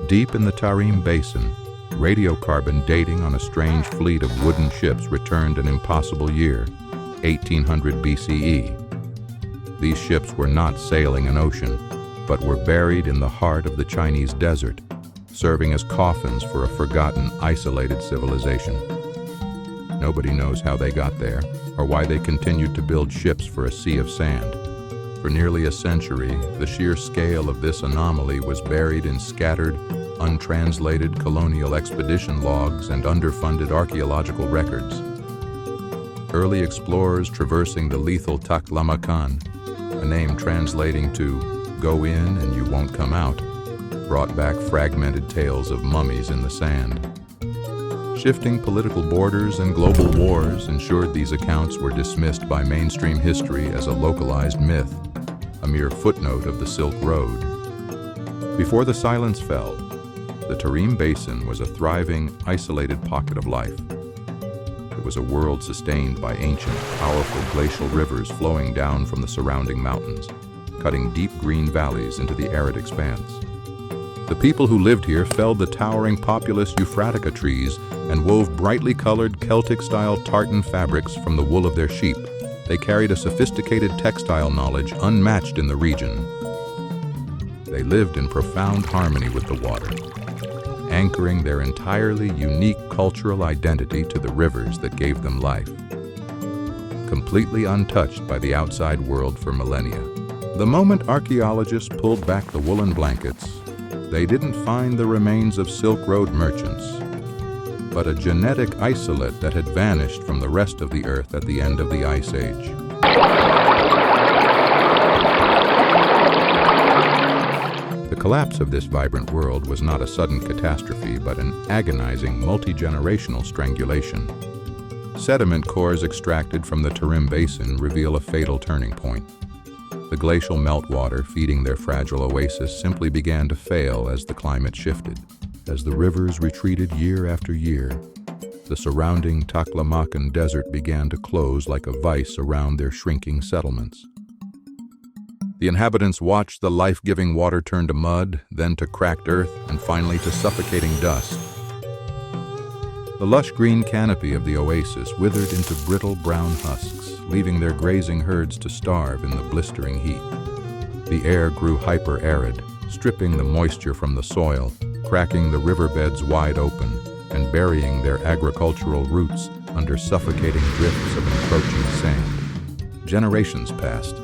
Deep in the Tarim Basin, radiocarbon dating on a strange fleet of wooden ships returned an impossible year, 1800 BCE. These ships were not sailing an ocean, but were buried in the heart of the Chinese desert, serving as coffins for a forgotten, isolated civilization. Nobody knows how they got there, or why they continued to build ships for a sea of sand. For nearly a century, the sheer scale of this anomaly was buried in scattered, untranslated colonial expedition logs and underfunded archaeological records. Early explorers traversing the lethal Taklamakan, a name translating to "go in and you won't come out," brought back fragmented tales of mummies in the sand. Shifting political borders and global wars ensured these accounts were dismissed by mainstream history as a localized myth, a mere footnote of the Silk Road. Before the silence fell, the Tarim Basin was a thriving, isolated pocket of life. It was a world sustained by ancient, powerful glacial rivers flowing down from the surrounding mountains, cutting deep green valleys into the arid expanse. The people who lived here felled the towering populous Euphratica trees and wove brightly colored Celtic-style tartan fabrics from the wool of their sheep. They carried a sophisticated textile knowledge unmatched in the region. They lived in profound harmony with the water, anchoring their entirely unique cultural identity to the rivers that gave them life, completely untouched by the outside world for millennia. The moment archaeologists pulled back the woolen blankets, they didn't find the remains of Silk Road merchants, but a genetic isolate that had vanished from the rest of the Earth at the end of the Ice Age. The collapse of this vibrant world was not a sudden catastrophe, but an agonizing, multi-generational strangulation. Sediment cores extracted from the Tarim Basin reveal a fatal turning point. The glacial meltwater feeding their fragile oasis simply began to fail as the climate shifted. As the rivers retreated year after year, the surrounding Taklamakan Desert began to close like a vice around their shrinking settlements. The inhabitants watched the life-giving water turn to mud, then to cracked earth, and finally to suffocating dust. The lush green canopy of the oasis withered into brittle brown husks, leaving their grazing herds to starve in the blistering heat. The air grew hyper-arid, stripping the moisture from the soil, cracking the riverbeds wide open, and burying their agricultural roots under suffocating drifts of encroaching sand. Generations passed,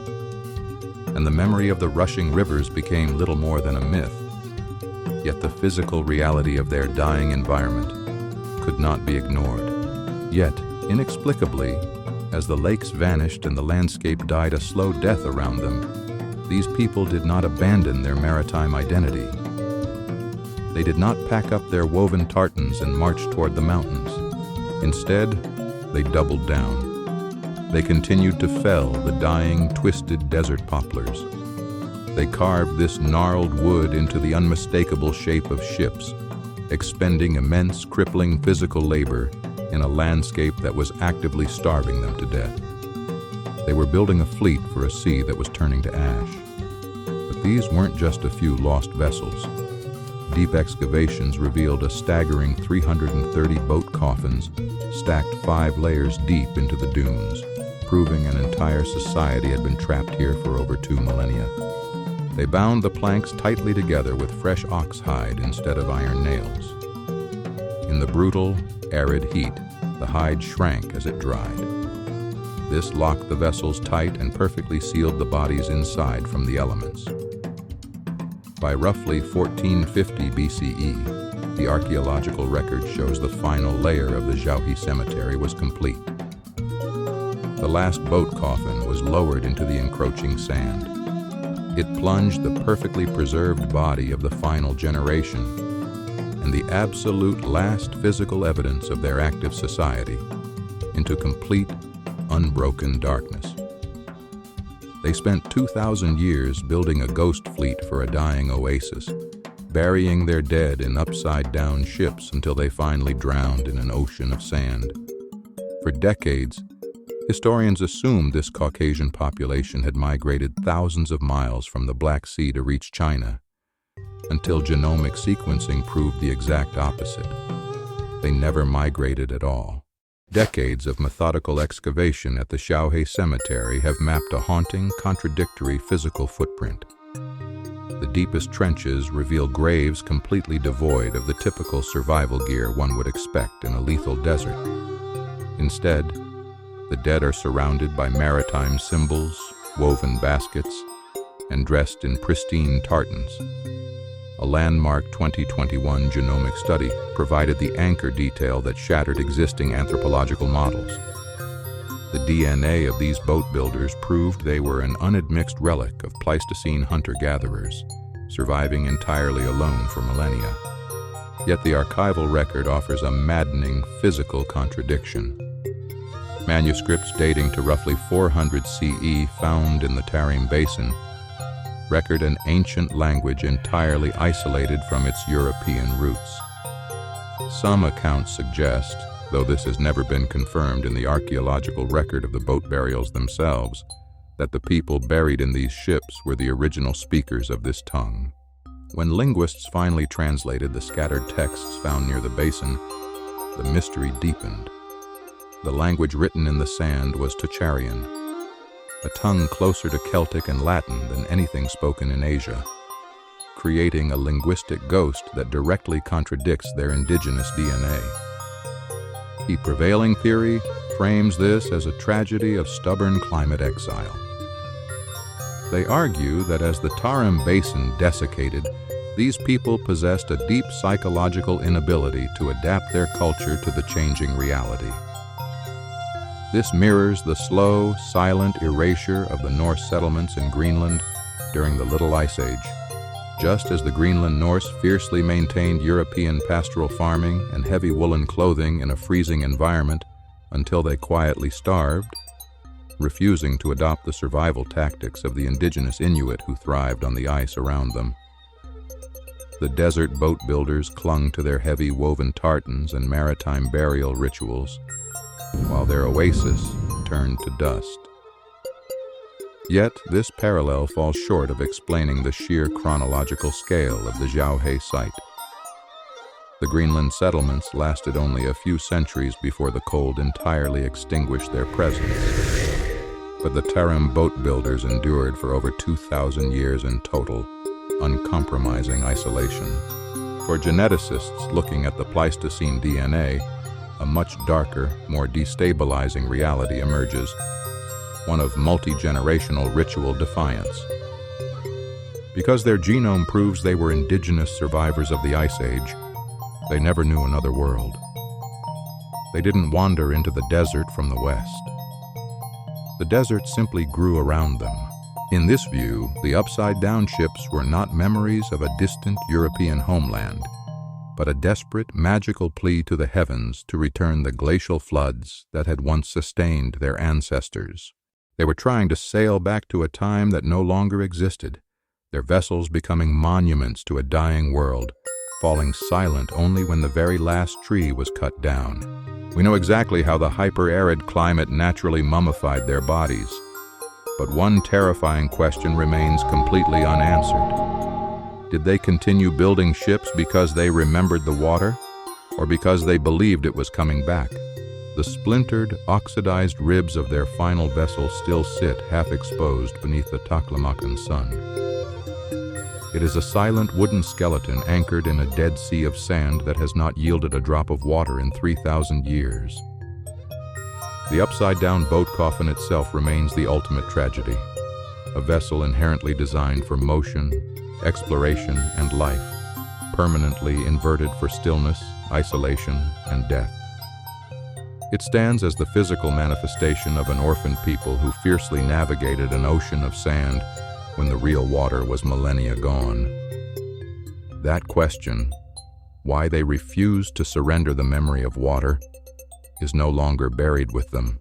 and the memory of the rushing rivers became little more than a myth. Yet the physical reality of their dying environment could not be ignored. Yet, inexplicably, as the lakes vanished and the landscape died a slow death around them, these people did not abandon their maritime identity. They did not pack up their woven tartans and march toward the mountains. Instead, they doubled down. They continued to fell the dying, twisted desert poplars. They carved this gnarled wood into the unmistakable shape of ships, expending immense, crippling physical labor in a landscape that was actively starving them to death. They were building a fleet for a sea that was turning to ash. But these weren't just a few lost vessels. Deep excavations revealed a staggering 330 boat coffins stacked 5 layers deep into the dunes, proving an entire society had been trapped here for over 2 millennia. They bound the planks tightly together with fresh ox hide instead of iron nails. In the brutal, arid heat, the hide shrank as it dried. This locked the vessels tight and perfectly sealed the bodies inside from the elements. By roughly 1450 BCE, the archaeological record shows the final layer of the Xiaohe cemetery was complete. The last boat coffin was lowered into the encroaching sand. It plunged the perfectly preserved body of the final generation and the absolute last physical evidence of their active society into complete, unbroken darkness. They spent 2,000 years building a ghost fleet for a dying oasis, burying their dead in upside-down ships until they finally drowned in an ocean of sand. For decades, historians assumed this Caucasian population had migrated thousands of miles from the Black Sea to reach China. until genomic sequencing proved the exact opposite. They never migrated at all. Decades of methodical excavation at the Xiaohe cemetery have mapped a haunting, contradictory physical footprint. The deepest trenches reveal graves completely devoid of the typical survival gear one would expect in a lethal desert. Instead, the dead are surrounded by maritime symbols, woven baskets, and dressed in pristine tartans. A landmark 2021 genomic study provided the anchor detail that shattered existing anthropological models. The DNA of these boat builders proved they were an unadmixed relic of Pleistocene hunter-gatherers, surviving entirely alone for millennia. Yet the archival record offers a maddening physical contradiction. Manuscripts dating to roughly 400 CE found in the Tarim Basin record an ancient language entirely isolated from its European roots. Some accounts suggest, though this has never been confirmed in the archaeological record of the boat burials themselves, that the people buried in these ships were the original speakers of this tongue. When linguists finally translated the scattered texts found near the basin, the mystery deepened. The language written in the sand was Tocharian, a tongue closer to Celtic and Latin than anything spoken in Asia, creating a linguistic ghost that directly contradicts their indigenous DNA. The prevailing theory frames this as a tragedy of stubborn climate exile. They argue that as the Tarim Basin desiccated, these people possessed a deep psychological inability to adapt their culture to the changing reality. This mirrors the slow, silent erasure of the Norse settlements in Greenland during the Little Ice Age. Just as the Greenland Norse fiercely maintained European pastoral farming and heavy woolen clothing in a freezing environment until they quietly starved, refusing to adopt the survival tactics of the indigenous Inuit who thrived on the ice around them. The desert boat builders clung to their heavy woven tartans and maritime burial rituals, while their oasis turned to dust. Yet this parallel falls short of explaining the sheer chronological scale of the Xiaohe site. The Greenland settlements lasted only a few centuries before the cold entirely extinguished their presence. But the Tarim boat builders endured for over 2,000 years in total, uncompromising isolation. For geneticists looking at the Pleistocene DNA, a much darker, more destabilizing reality emerges, one of multi-generational ritual defiance. Because their genome proves they were indigenous survivors of the Ice Age, they never knew another world. They didn't wander into the desert from the west. The desert simply grew around them. In this view, the upside-down ships were not memories of a distant European homeland, but a desperate, magical plea to the heavens to return the glacial floods that had once sustained their ancestors. They were trying to sail back to a time that no longer existed, their vessels becoming monuments to a dying world, falling silent only when the very last tree was cut down. We know exactly how the hyper-arid climate naturally mummified their bodies, but one terrifying question remains completely unanswered. Did they continue building ships because they remembered the water, or because they believed it was coming back? The splintered, oxidized ribs of their final vessel still sit half-exposed beneath the Taklamakan sun. It is a silent wooden skeleton anchored in a dead sea of sand that has not yielded a drop of water in 3,000 years. The upside-down boat coffin itself remains the ultimate tragedy, a vessel inherently designed for motion, exploration, and life, permanently inverted for stillness, isolation, and death. It stands as the physical manifestation of an orphaned people who fiercely navigated an ocean of sand when the real water was millennia gone. That question, why they refused to surrender the memory of water, is no longer buried with them.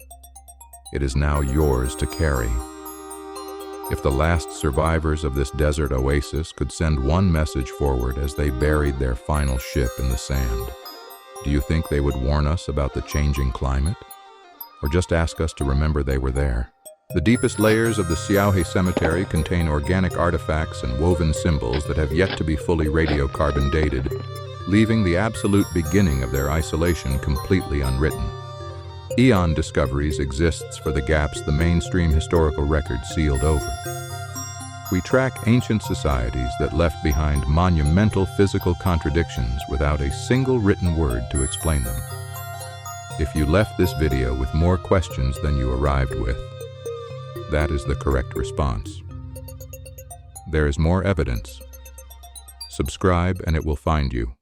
It is now yours to carry. If the last survivors of this desert oasis could send one message forward as they buried their final ship in the sand, do you think they would warn us about the changing climate? Or just ask us to remember they were there? The deepest layers of the Xiaohe cemetery contain organic artifacts and woven symbols that have yet to be fully radiocarbon dated, leaving the absolute beginning of their isolation completely unwritten. Eon discoveries exists for the gaps the mainstream historical record sealed over. We track ancient societies that left behind monumental physical contradictions without a single written word to explain them. If you left this video with more questions than you arrived with, that is the correct response. There is more evidence. Subscribe and it will find you.